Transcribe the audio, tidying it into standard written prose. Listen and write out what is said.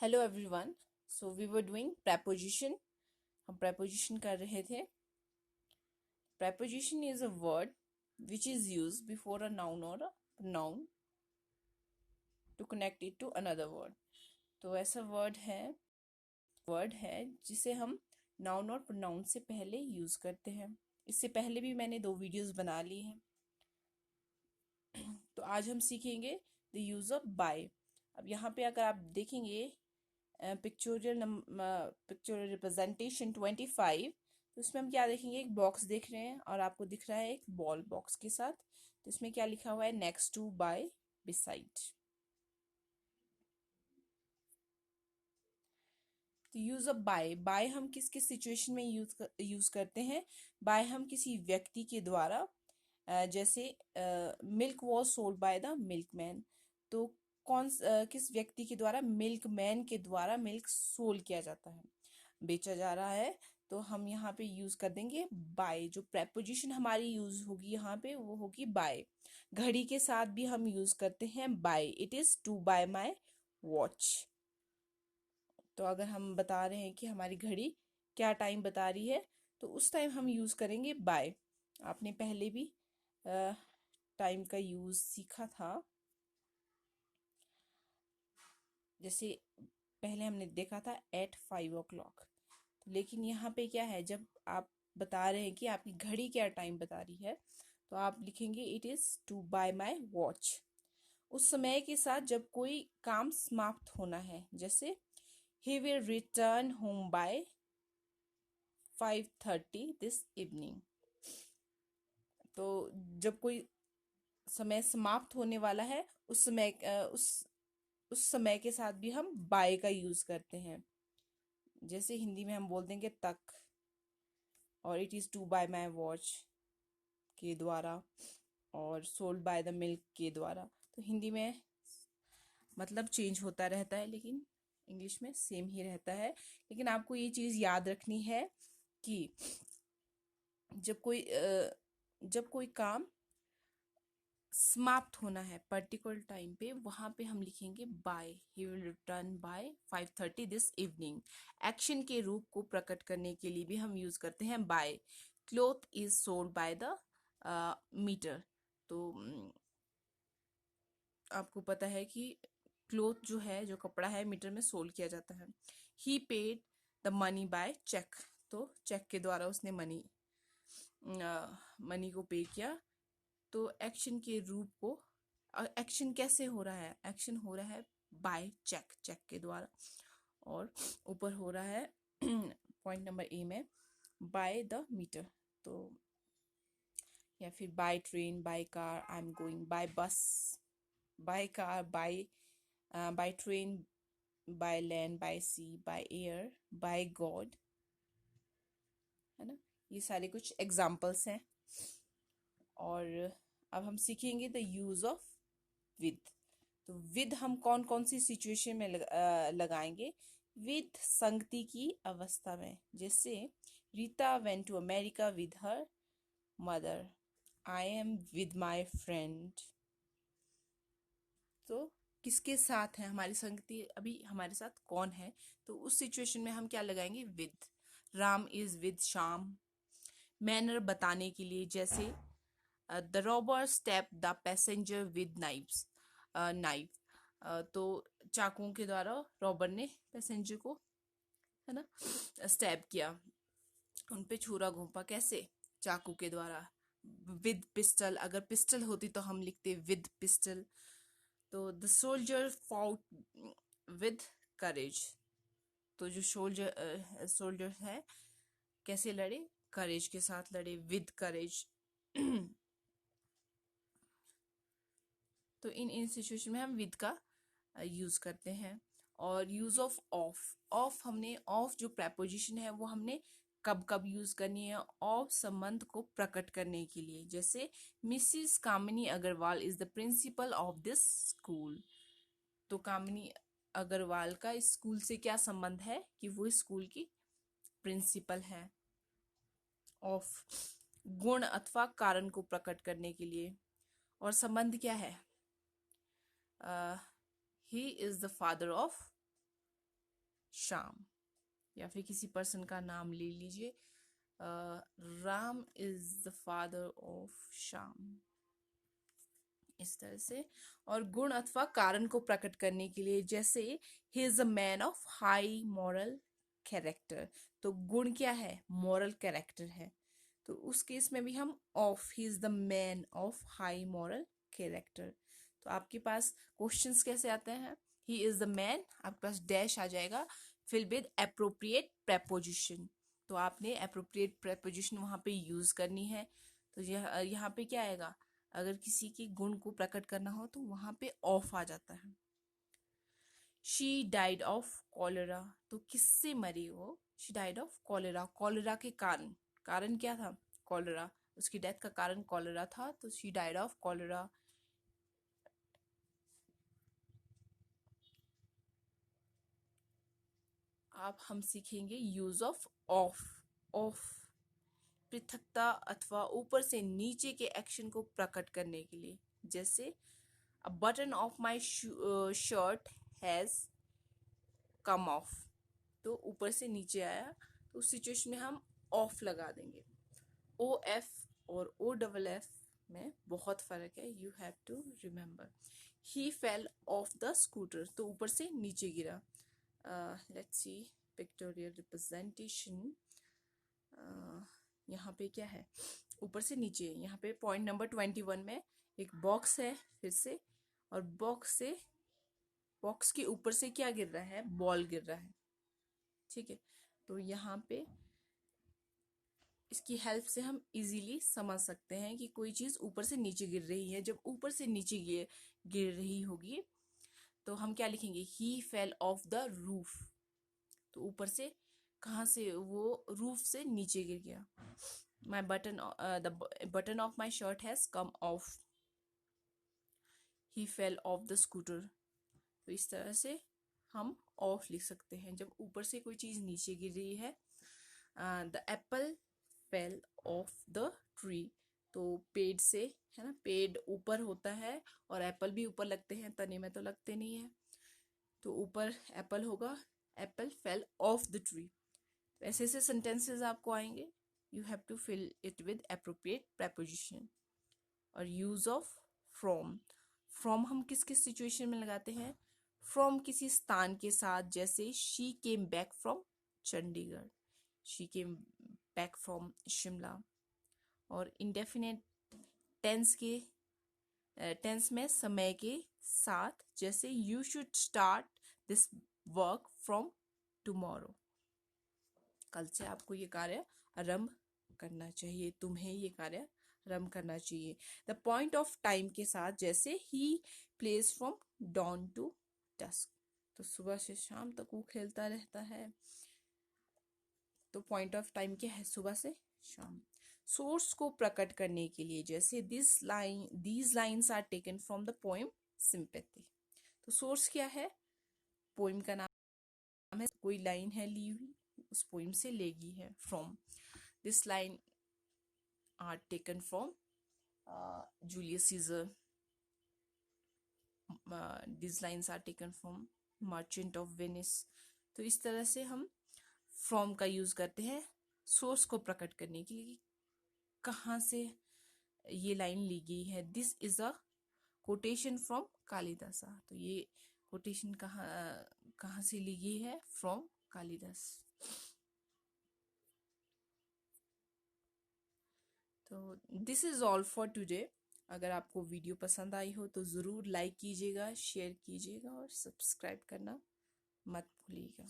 Hello everyone. So we were doing preposition। हम preposition कर रहे थे। preposition is a word which is used before a noun or a pronoun to connect it to another word। तो ऐसा word है जिसे हम noun और प्रोनाउन से पहले यूज करते हैं। इससे पहले भी मैंने 2 वीडियोस बना ली हैं। तो आज हम सीखेंगे द यूज ऑफ बाय। अब यहाँ पे अगर आप देखेंगे पिक्चोरियल रिप्रेजेंटेशन 25, तो उसमें हम क्या देखेंगे, एक बॉक्स देख रहे हैं और आपको दिख रहा है एक बॉल बॉक्स के साथ। तो इसमें क्या लिखा हुआ है, नेक्स्ट टू, बाय, बिसाइड। तो यूज ऑफ बाय हम किस किस सिचुएशन में यूज करते हैं। बाय हम किसी व्यक्ति के द्वारा, जैसे milk was sold by the milkman. तो किस व्यक्ति के द्वारा, मिल्कमैन के द्वारा मिल्क सोल्ड किया जाता है, बेचा जा रहा है। तो हम यहाँ पे यूज कर देंगे बाय। जो प्रेपोजिशन हमारी यूज होगी यहाँ पे वो होगी बाय। घड़ी के साथ भी हम यूज करते हैं by. It is two by my watch. तो अगर हम बता रहे हैं कि हमारी घड़ी क्या टाइम बता रही है, तो उस टाइम हम यूज करेंगे बाय। आपने पहले भी टाइम का यूज सीखा था। जैसे पहले हमने देखा था एट 5 o'clock। लेकिन यहाँ पे क्या है, जब आप बता रहे हैं कि आपकी घड़ी क्या टाइम बता रही है, तो आप लिखेंगे it is two by my watch. उस समय के साथ जब कोई काम समाप्त होना है, जैसे he will return home by 5:30 this evening. तो जब कोई समय समाप्त होने वाला है, उस समय के साथ भी हम बाय का यूज करते हैं। जैसे हिंदी में हम बोल देंगे तक, और it is two by my watch के द्वारा, और सोल्ड बाय द मिल्क के द्वारा। तो हिंदी में मतलब चेंज होता रहता है, लेकिन इंग्लिश में सेम ही रहता है। लेकिन आपको ये चीज़ याद रखनी है कि जब कोई काम समाप्त होना है पर्टिकुलर टाइम पे, वहां पे हम लिखेंगे by. He will return by 5:30 this evening. Action के रूप को प्रकट करने के लिए भी हम यूज करते हैं by. Cloth is sold by the metre. तो आपको पता है कि क्लोथ जो है, जो कपड़ा है, मीटर में सोल्ड किया जाता है। He paid the money by cheque. तो चेक के द्वारा उसने मनी को पे किया। तो एक्शन के रूप को, एक्शन कैसे हो रहा है, एक्शन हो रहा है बाय चेक के द्वारा। और ऊपर हो रहा है पॉइंट नंबर ए में बाय द मीटर। तो या फिर by train, by car, I am going, by bus, by car, by train, by land, by sea, by air, by God, है ना। ये सारे कुछ एग्जाम्पल्स हैं। और अब हम सीखेंगे द यूज ऑफ विद। तो विद हम कौन कौन सी सिचुएशन में लगाएंगे। विद संगति की अवस्था में, जैसे Rita went to America with her mother. I am with my friend. तो किसके साथ है हमारी संगति, अभी हमारे साथ कौन है, तो उस सिचुएशन में हम क्या लगाएंगे, with. Ram is with Shyam. Manner बताने के लिए, जैसे the robber step the passenger with knife. तो चाकुओं के द्वारा रॉबर ने पैसेंजर को, है ना, स्टैब किया, उन पे छुरा घोंपा। कैसे, चाकू के द्वारा। विद पिस्टल, अगर पिस्टल होती तो हम लिखते विद पिस्टल। तो the soldier fought with courage. तो जो सोल्जर है, कैसे लड़े, करेज के साथ लड़े, विद करेज। तो इन सिचुएशन में हम विद का यूज करते हैं। और यूज ऑफ हमने, ऑफ जो प्रेपोजिशन है वो हमने कब कब यूज करनी है, ऑफ संबंध को प्रकट करने के लिए। जैसे Mrs Kamini Agarwal is the principal of this school. तो कामिनी अग्रवाल का इस स्कूल से क्या संबंध है, कि वो स्कूल की प्रिंसिपल है। ऑफ गुण अथवा कारण को प्रकट करने के लिए। और संबंध क्या है, he is the father of Shyam, या फिर किसी पर्सन का नाम ले लीजिए, Ram is the father of Shyam, इस तरह से। और गुण अथवा कारण को प्रकट करने के लिए, जैसे he is a man of high moral character, तो गुण क्या है, मॉरल कैरेक्टर है, तो उस केस में भी हम of, he is the man of high moral character. तो आपके पास क्वेश्चंस कैसे आते हैं, ही इज द मैन, आपके पास डैश आ जाएगा, फिल विद एप्रोप्रिएट प्रेपोजिशन, तो आपने एप्रोप्रिएट प्रेपोजिशन वहां पे यूज करनी है। तो यहाँ पे क्या आएगा, अगर किसी के गुण को प्रकट करना हो तो वहां पे ऑफ आ जाता है। शी डाइड ऑफ कॉलेरा, तो किससे मरी वो, she died of cholera, cholera के कारण, कारण क्या था, कॉलेरा, उसकी डेथ का कारण कॉलेरा था, तो शी डाइड ऑफ कॉलेरा। अब हम सीखेंगे यूज ऑफ ऑफ। ऑफ पृथकता अथवा ऊपर से नीचे के एक्शन को प्रकट करने के लिए, जैसे a button of my shirt has come of, तो ऊपर से नीचे आया, तो उस सिचुएशन में हम ऑफ लगा देंगे। ओ एफ और ओ डबल एफ में बहुत फर्क है, you have to remember. He fell off the scooter, तो ऊपर से नीचे गिरा। Let's see pictorial representation. यहाँ पे क्या है, ऊपर से नीचे, यहाँ पे पॉइंट नंबर 21 में एक बॉक्स है फिर से, और बॉक्स के ऊपर से क्या गिर रहा है, बॉल गिर रहा है, ठीक है। तो यहाँ पे इसकी हेल्प से हम इजीली समझ सकते हैं कि कोई चीज ऊपर से नीचे गिर रही है। जब ऊपर से नीचे गिर रही होगी तो हम क्या लिखेंगे, ही फेल ऑफ द रूफ, तो ऊपर से कहाँ से, वो रूफ से नीचे गिर गया। My button the button of my shirt has come off, he fell off the scooter. तो इस तरह से हम ऑफ लिख सकते हैं जब ऊपर से कोई चीज नीचे गिर रही है। The Apple fell off the tree, तो पेड़ से, है ना, पेड़ ऊपर होता है और एप्पल भी ऊपर लगते हैं, तने में तो लगते नहीं है, तो ऊपर एप्पल होगा, apple fell off the tree. ऐसे ऐसे सेंटेंसेस आपको आएंगे, you have to fill it with appropriate preposition. और यूज ऑफ फ्रॉम, फ्रॉम हम किस किस सिचुएशन में लगाते हैं, फ्रॉम किसी स्थान के साथ, जैसे she came back from Chandigarh, she came back from Shimla. और इंडेफिनेट टेंस में समय के साथ, जैसे you should start this work from tomorrow, कल से आपको ये कार्य आरंभ करना चाहिए, तुम्हें ये कार्य आरंभ करना चाहिए। द पॉइंट ऑफ टाइम के साथ, जैसे ही plays from dawn to dusk, तो सुबह से शाम तक वो खेलता रहता है, तो पॉइंट ऑफ टाइम क्या है, सुबह से शाम। सोर्स को प्रकट करने के लिए, जैसे these lines are taken from the poem sympathy, तो सोर्स क्या है, पोएम का नाम है, कोई लाइन है ली हुई, उस पोएम से लेगी है, from. This line are taken from julius caesar, this lines are taken from merchant of venice. तो इस तरह से हम फ्रॉम का यूज करते हैं सोर्स को प्रकट करने के लिए, कहाँ से ये लाइन ली गई है। This is a quotation from Kalidasa, तो ये कोटेशन कहाँ से ली गई है, फ्रॉम कालिदास। तो this is all for today. अगर आपको वीडियो पसंद आई हो तो ज़रूर लाइक कीजिएगा, शेयर कीजिएगा और सब्सक्राइब करना मत भूलिएगा।